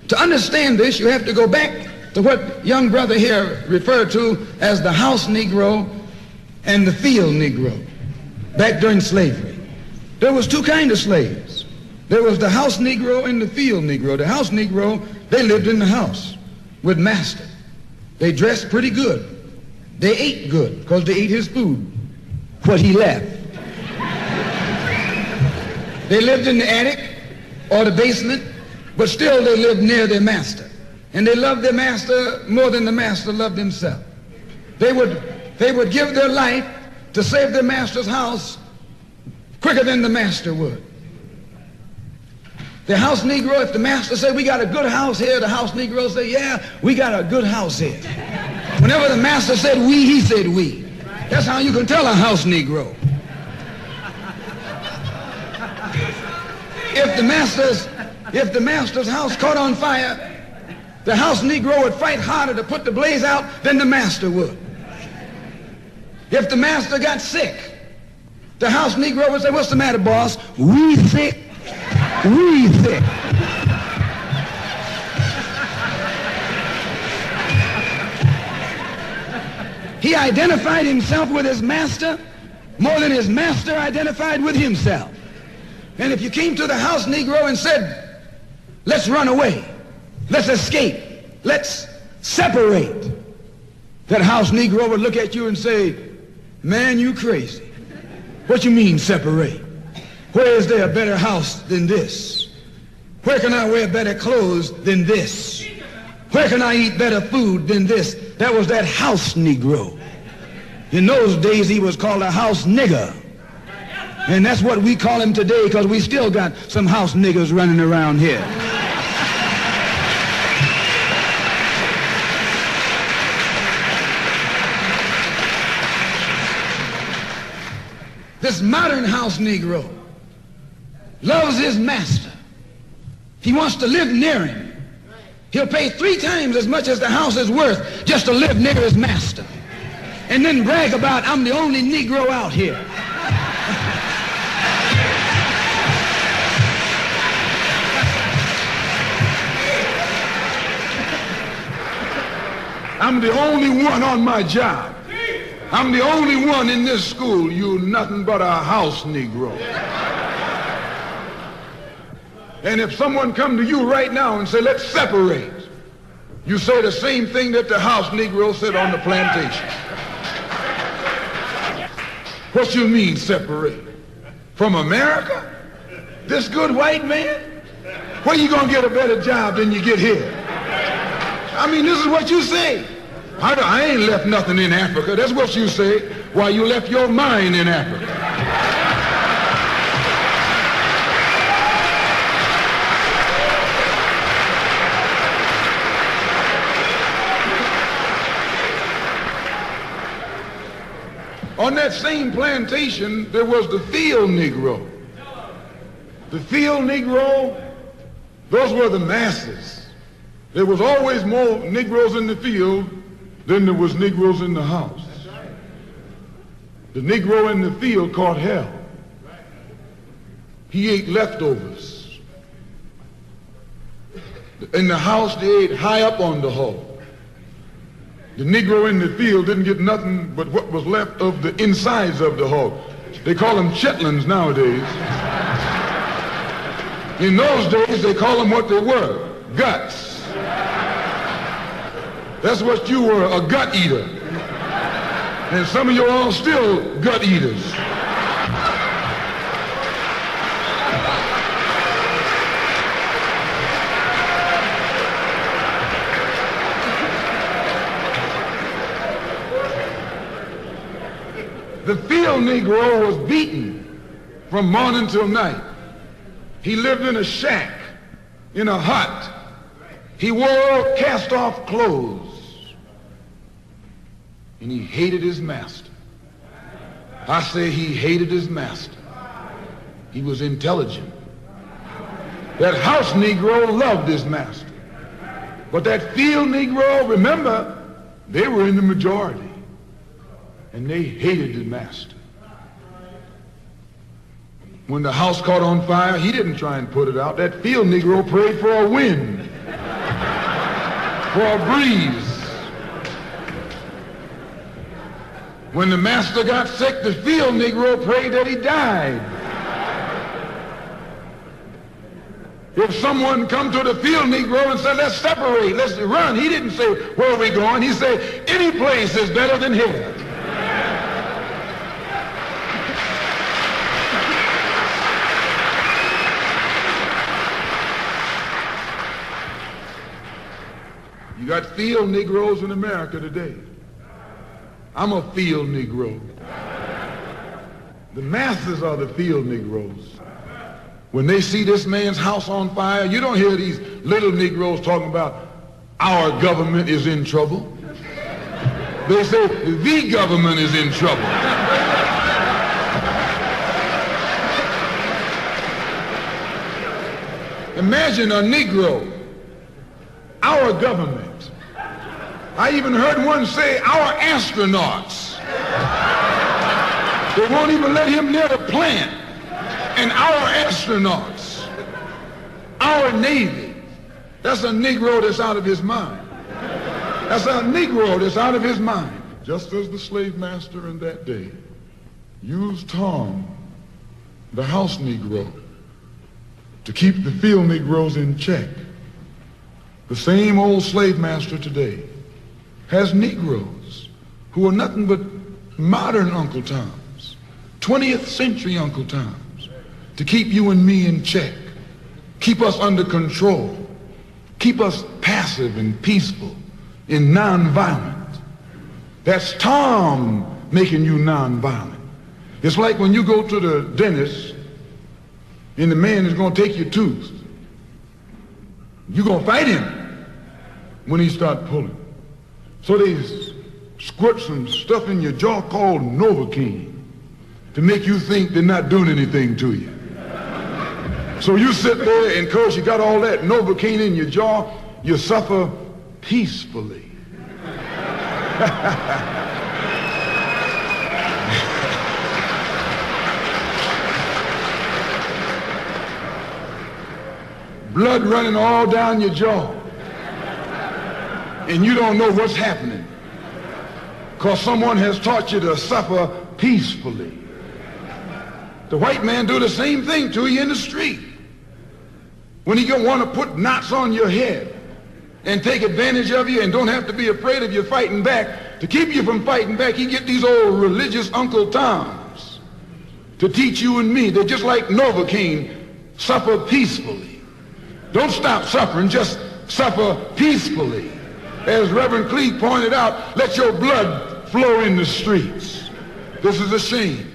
To understand this, you have to go back to what young brother here referred to as the house Negro and the field Negro back during slavery. There was two kinds of slaves. There was the house Negro and the field Negro. The house Negro, they lived in the house with master. They dressed pretty good. They ate good because they ate his food, what he left. They lived in the attic or the basement, but still they lived near their master. And they loved their master more than the master loved himself. They would give their life to save their master's house quicker than the master would. The house Negro, if the master said, we got a good house here, the house Negro say, yeah, we got a good house here. Whenever the master said we, he said we. That's how you can tell a house Negro. If the master's house caught on fire, the house Negro would fight harder to put the blaze out than the master would. If the master got sick, the house Negro would say, what's the matter, boss? We sick. We sick. He identified himself with his master more than his master identified with himself. And if you came to the house Negro and said, let's run away, let's escape, let's separate, that house Negro would look at you and say, man, you crazy. What you mean separate? Where is there a better house than this? Where can I wear better clothes than this? Where can I eat better food than this? That was that house Negro. In those days, he was called a house nigger. And that's what we call him today, because we still got some house niggers running around here. This modern house Negro loves his master. He wants to live near him. He'll pay 3 times as much as the house is worth just to live near his master. And then brag about, I'm the only Negro out here. I'm the only one on my job. I'm the only one in this school. You're nothing but a house Negro. And if someone come to you right now and say, let's separate, you say the same thing that the house Negro said on the plantation. What you mean separate? From America? This good white man? Where you gonna get a better job than you get here? I mean, this is what you say. I ain't left nothing in Africa. That's what you say. Why, you left your mind in Africa. On that same plantation, there was the field Negro. The field Negro, those were the masses. There was always more Negroes in the field than there was Negroes in the house. The Negro in the field caught hell. He ate leftovers. In the house, they ate high up on the hog. The Negro in the field didn't get nothing but what was left of the insides of the hog. They call them chitlins nowadays. In those days, they call them what they were, guts. That's what you were, a gut eater. And some of you all still gut eaters. The field Negro was beaten from morning till night. He lived in a shack, in a hut. He wore cast-off clothes. And he hated his master. I say he hated his master. He was intelligent. That house Negro loved his master. But that field Negro, remember, they were in the majority. And they hated the master. When the house caught on fire, he didn't try and put it out. That field Negro prayed for a wind. for a breeze. When the master got sick, the field Negro prayed that he died. If someone come to the field Negro and said, let's separate, let's run, he didn't say, where are we going? He said, any place is better than here. You got field Negroes in America today. I'm a field Negro. The masses are the field Negroes. When they see this man's house on fire, you don't hear these little Negroes talking about our government is in trouble. They say the government is in trouble. Imagine a Negro, our government. I even heard one say, our astronauts. They won't even let him near the plant. And our astronauts, our Navy, that's a Negro that's out of his mind. That's a Negro that's out of his mind. Just as the slave master in that day used Tom, the house Negro, to keep the field Negroes in check, the same old slave master today has Negroes who are nothing but modern Uncle Toms, 20th century Uncle Toms, to keep you and me in check, keep us under control, keep us passive and peaceful and nonviolent. That's Tom making you nonviolent. It's like when you go to the dentist and the man is going to take your tooth. You're going to fight him when he starts pulling. So they squirt some stuff in your jaw called Novocaine to make you think they're not doing anything to you. So you sit there, and because you got all that Novocaine in your jaw, you suffer peacefully. Blood running all down your jaw. And you don't know what's happening because someone has taught you to suffer peacefully. The white man do the same thing to you in the street. When he want to put knots on your head and take advantage of you and don't have to be afraid of you fighting back, to keep you from fighting back, he get these old religious Uncle Toms to teach you and me. They're just like Novocaine, suffer peacefully. Don't stop suffering, just suffer peacefully. As Reverend Cleave pointed out, let your blood flow in the streets. This is a shame.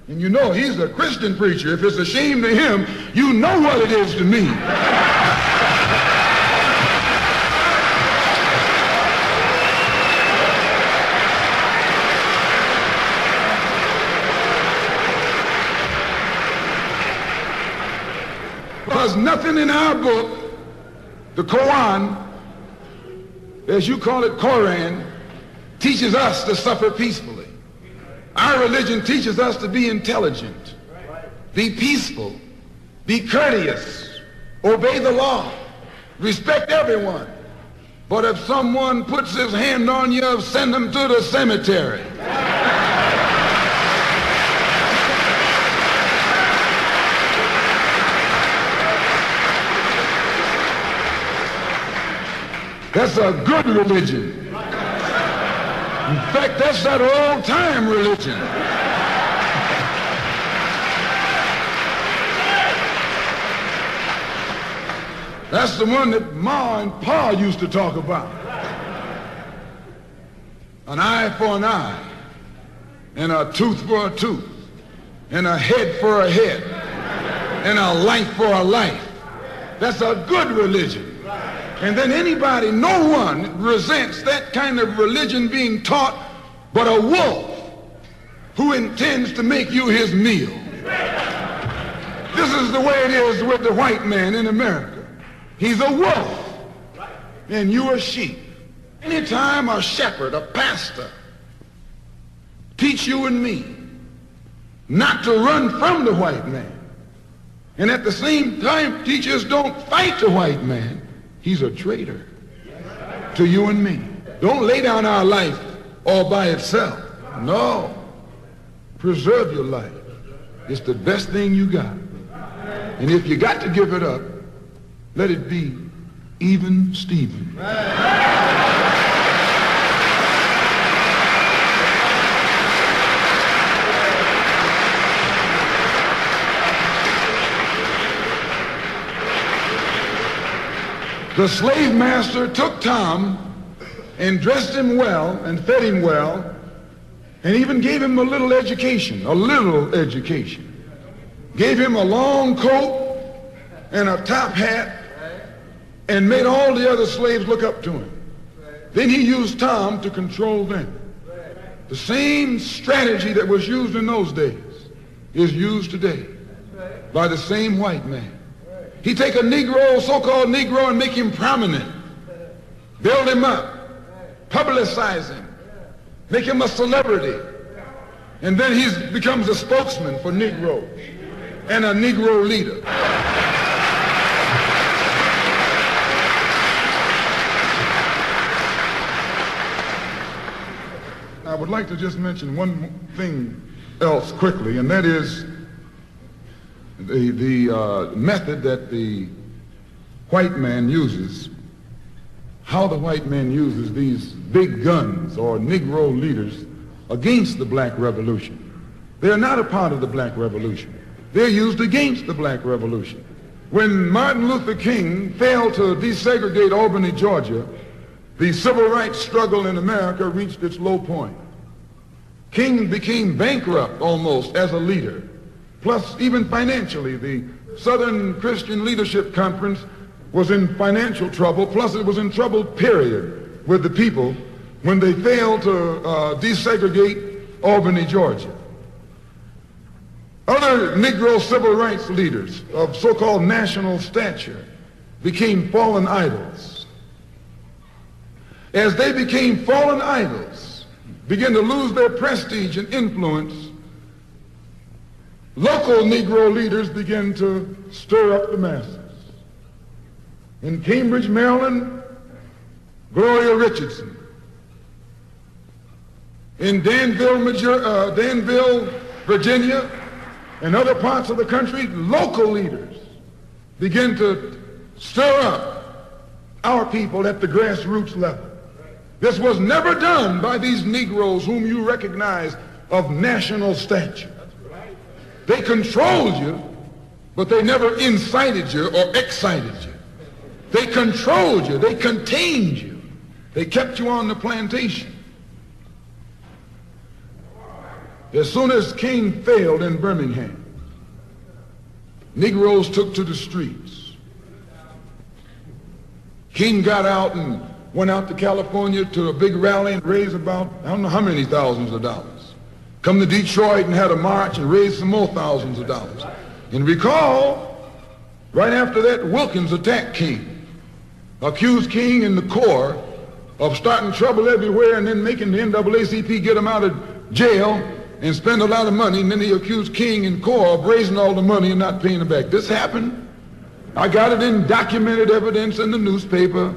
And you know he's a Christian preacher. If it's a shame to him, you know what it is to me. Because nothing in our book, the Quran, as you call it, Koran, teaches us to suffer peacefully. Our religion teaches us to be intelligent, be peaceful, be courteous, obey the law, respect everyone. But if someone puts his hand on you, send them to the cemetery. That's a good religion. In fact, that's that old-time religion. That's the one that Ma and Pa used to talk about. An eye for an eye, and a tooth for a tooth, and a head for a head, and a life for a life. That's a good religion. And then anybody, no one resents that kind of religion being taught but a wolf who intends to make you his meal. This is the way it is with the white man in America. He's a wolf and you a sheep. Anytime a shepherd, a pastor, teach you and me not to run from the white man, and at the same time teach us don't fight the white man, he's a traitor. to you and me. Don't lay down our life all by itself. No. Preserve your life. It's the best thing you got. And if you got to give it up, let it be even Stephen. The slave master took Tom and dressed him well and fed him well and even gave him a little education. Gave him a long coat and a top hat and made all the other slaves look up to him. Then he used Tom to control them. The same strategy that was used in those days is used today by the same white man. He take a Negro, so-called Negro, and make him prominent, build him up, publicize him, make him a celebrity, and then he becomes a spokesman for Negroes and a Negro leader. I would like to just mention one thing else quickly, and that is the method that the white man uses, how the white man uses these big guns or Negro leaders against the black revolution. They are not a part of the black revolution. They're used against the black revolution. When Martin Luther King failed to desegregate Albany, Georgia, the civil rights struggle in America reached its low point. King became bankrupt almost as a leader. Plus, even financially, the Southern Christian Leadership Conference was in financial trouble. Plus, it was in trouble, period, with the people when they failed to desegregate Albany, Georgia. Other Negro civil rights leaders of so-called national stature became fallen idols. As they became fallen idols, began to lose their prestige and influence, local Negro leaders began to stir up the masses. In Cambridge, Maryland, Gloria Richardson. In Danville, Virginia, and other parts of the country, local leaders began to stir up our people at the grassroots level. This was never done by these Negroes whom you recognize of national stature. They controlled you, but they never incited you or excited you. They controlled you. They contained you. They kept you on the plantation. As soon as King failed in Birmingham, Negroes took to the streets. King got out and went out to California to a big rally and raised about, I don't know how many thousands of dollars. Come to Detroit and had a march and raised some more thousands of dollars. And recall, right after that, Wilkins attacked King, accused King and the Corps of starting trouble everywhere and then making the NAACP get him out of jail and spend a lot of money, and then he accused King and Corps of raising all the money and not paying it back. This happened. I got it in documented evidence in the newspaper.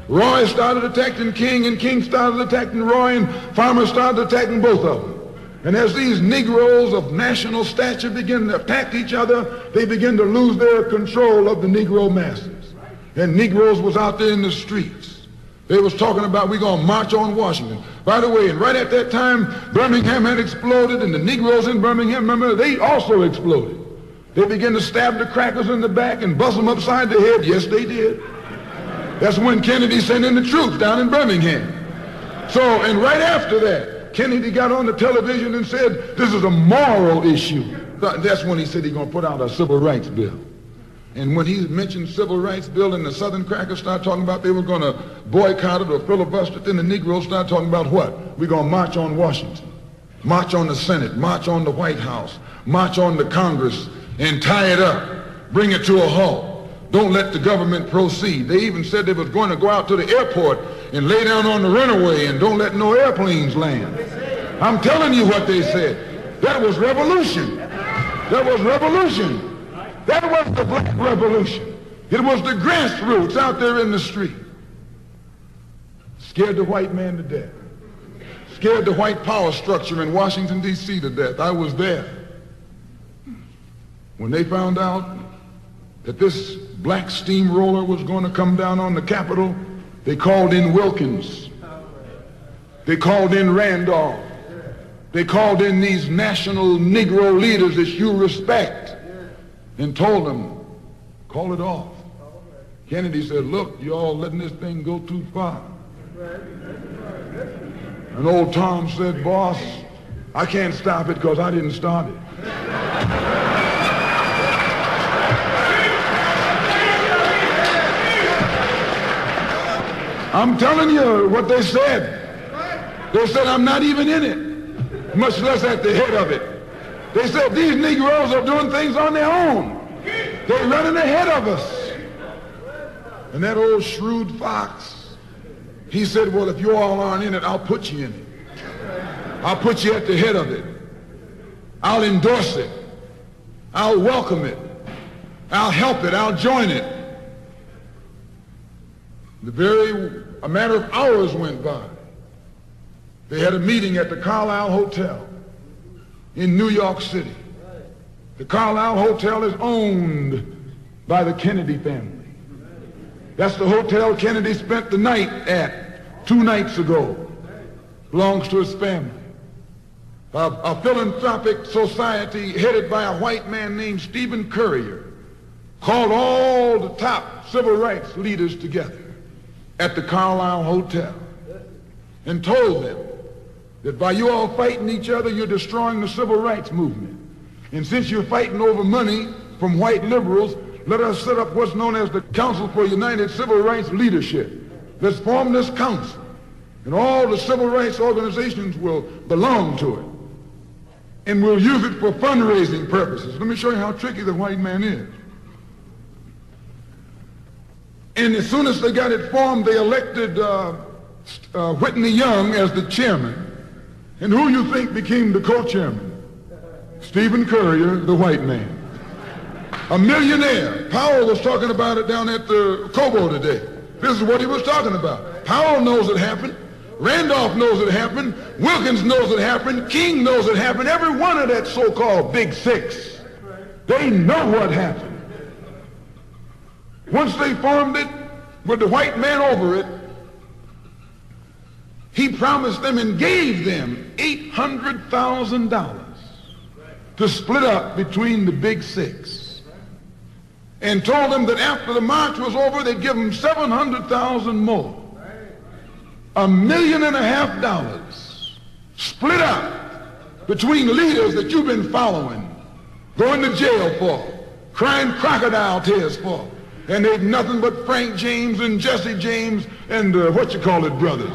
Roy started attacking King, and King started attacking Roy, and farmers started attacking both of them. And as these Negroes of national stature begin to attack each other, they begin to lose their control of the Negro masses. And Negroes was out there in the streets. They was talking about, we're going to march on Washington. By the way, and right at that time, Birmingham had exploded, and the Negroes in Birmingham, remember, they also exploded. They began to stab the crackers in the back and bust them upside the head. Yes, they did. That's when Kennedy sent in the troops down in Birmingham. So, and right after that, Kennedy got on the television and said, this is a moral issue. That's when he said he's going to put out a civil rights bill. And when he mentioned civil rights bill and the Southern crackers started talking about they were going to boycott it or filibuster it, then the Negroes started talking about what? We're going to march on Washington, march on the Senate, march on the White House, march on the Congress, and tie it up, bring it to a halt. Don't let the government proceed. They even said they was going to go out to the airport and lay down on the runway and don't let no airplanes land. I'm telling you what they said. That was revolution. That was revolution. That was the black revolution. It was the grassroots out there in the street. scared the white man to death, scared the white power structure in Washington, D.C. to death. I was there. When they found out that this black steamroller was going to come down on the Capitol, they called in Wilkins. They called in Randolph. They called in these national Negro leaders that you respect and told them, call it off. Kennedy said, look, you all letting this thing go too far. And old Tom said, boss, I can't stop it because I didn't start it. I'm telling you what they said. They said, I'm not even in it, much less at the head of it. They said, these Negroes are doing things on their own. They're running ahead of us. And that old shrewd fox, he said, well, if you all aren't in it, I'll put you in it. I'll put you at the head of it. I'll endorse it. I'll welcome it. I'll help it. I'll join it. A matter of hours went by. They had a meeting at the Carlisle Hotel in New York City. The Carlisle Hotel is owned by the Kennedy family. That's the hotel Kennedy spent the night at 2 nights ago. Belongs to his family. A philanthropic society headed by a white man named Stephen Currier called all the top civil rights leaders together at the Carlisle Hotel and told them that by you all fighting each other, you're destroying the civil rights movement. And since you're fighting over money from white liberals, let us set up what's known as the Council for United Civil Rights Leadership. Let's form this council, and all the civil rights organizations will belong to it. And we'll use it for fundraising purposes. Let me show you how tricky the white man is. And as soon as they got it formed, they elected Whitney Young as the chairman. And who you think became the co-chairman? Stephen Currier, the white man. A millionaire. Powell was talking about it down at the Cobo today. This is what he was talking about. Powell knows it happened. Randolph knows it happened. Wilkins knows it happened. King knows it happened. Every one of that so-called Big Six. They know what happened. Once they formed it with the white man over it, he promised them and gave them $800,000 to split up between the Big Six, and told them that after the march was over, they'd give them $700,000 more. $1.5 million split up between leaders that you've been following, going to jail for, crying crocodile tears for, and they've nothing but Frank James and Jesse James and brothers.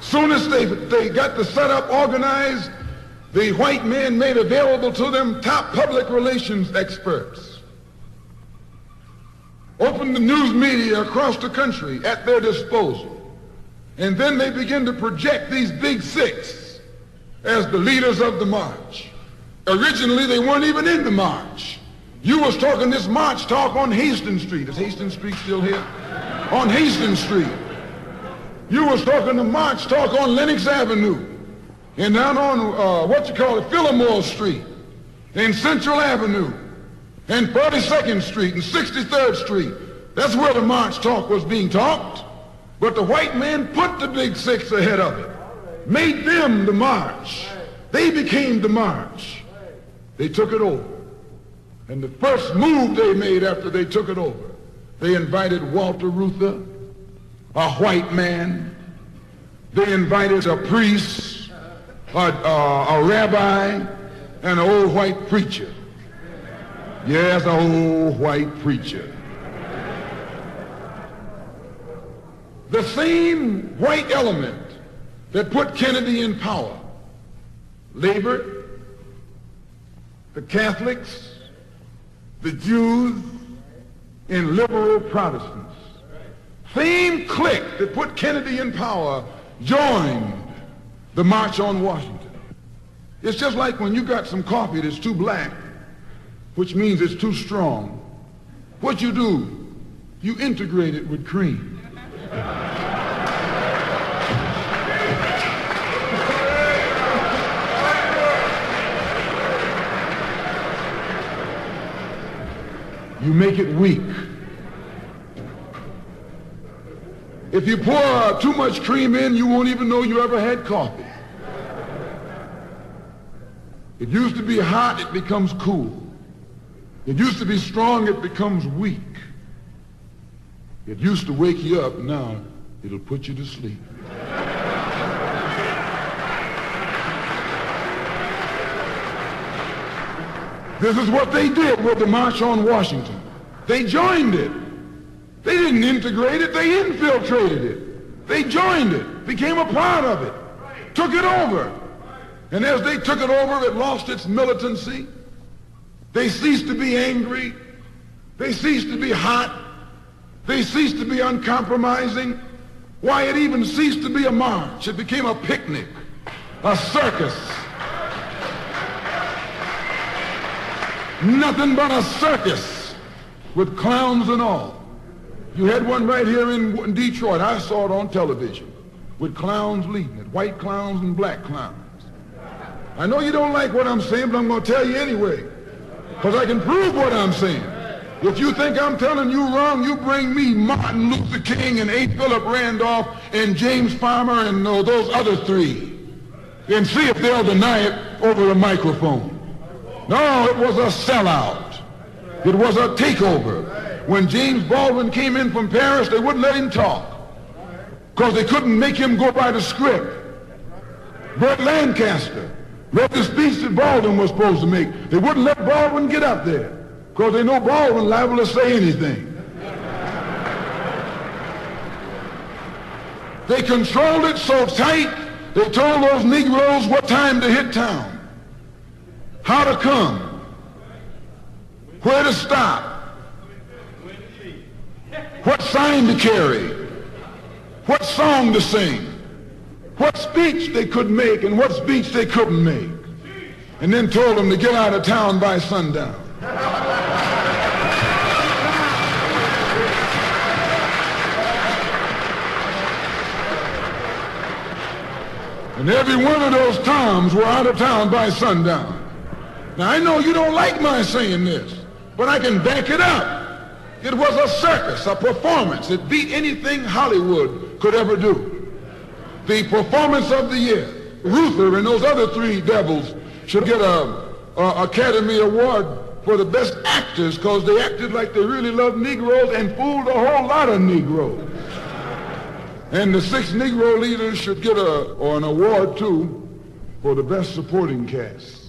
Soon as they got the setup organized, the white men made available to them top public relations experts, opened the news media across the country at their disposal. And then they begin to project these Big Six as the leaders of the march. Originally, they weren't even in the march. You was talking this march talk on Hastings Street. Is Hastings Street still here? On Hastings Street. You was talking the march talk on Lenox Avenue. And down on, Fillmore Street. And Central Avenue. And 42nd Street and 63rd Street. That's where the march talk was being talked. But the white man put the Big Six ahead of it, made them the march. They became the march. They took it over. And the first move they made after they took it over, they invited Walter Reuther, a white man. They invited a priest, a rabbi, and an old white preacher. Yes, an old white preacher. The same white element that put Kennedy in power, labor, the Catholics, the Jews, and liberal Protestants. Same clique that put Kennedy in power joined the March on Washington. It's just like when you got some coffee that's too black which means it's too strong, what you do, you integrate it with cream. You make it weak. If you pour too much cream in, you won't even know you ever had coffee. It used to be hot, it becomes cool. It used to be strong, it becomes weak. It used to wake you up, now it'll put you to sleep. This is what they did with the March on Washington. They joined it. They didn't integrate it, they infiltrated it. They joined it, became a part of it, took it over. And as they took it over, it lost its militancy. They ceased to be angry. They ceased to be hot. They ceased to be uncompromising. Why, it even ceased to be a march. It became a picnic, a circus. Nothing but a circus with clowns and all. You had one right here in Detroit. I saw it on television with clowns leading it, white clowns and black clowns. I know you don't like what I'm saying, but I'm going to tell you anyway, because I can prove what I'm saying. If you think I'm telling you wrong, you bring me Martin Luther King and A. Philip Randolph and James Farmer and those other three, and see if they'll deny it over a microphone. No, it was a sellout. It was a takeover. When James Baldwin came in from Paris, they wouldn't let him talk because they couldn't make him go by the script. Burt Lancaster read the speech that Baldwin was supposed to make. They wouldn't let Baldwin get up there because they know Baldwin liable to say anything. They controlled it so tight, they told those Negroes what time to hit town, how to come, where to stop, what sign to carry, what song to sing, what speech they could make and what speech they couldn't make, and then told them to get out of town by sundown. And every one of those Toms were out of town by sundown. Now, I know you don't like my saying this, but I can back it up. It was a circus, a performance. It beat anything Hollywood could ever do. The performance of the year. Ruther and those other three devils should get a Academy Award for the best actors because they acted like they really loved Negroes and fooled a whole lot of Negroes. And the 6 Negro leaders should get an award, too, for the best supporting cast.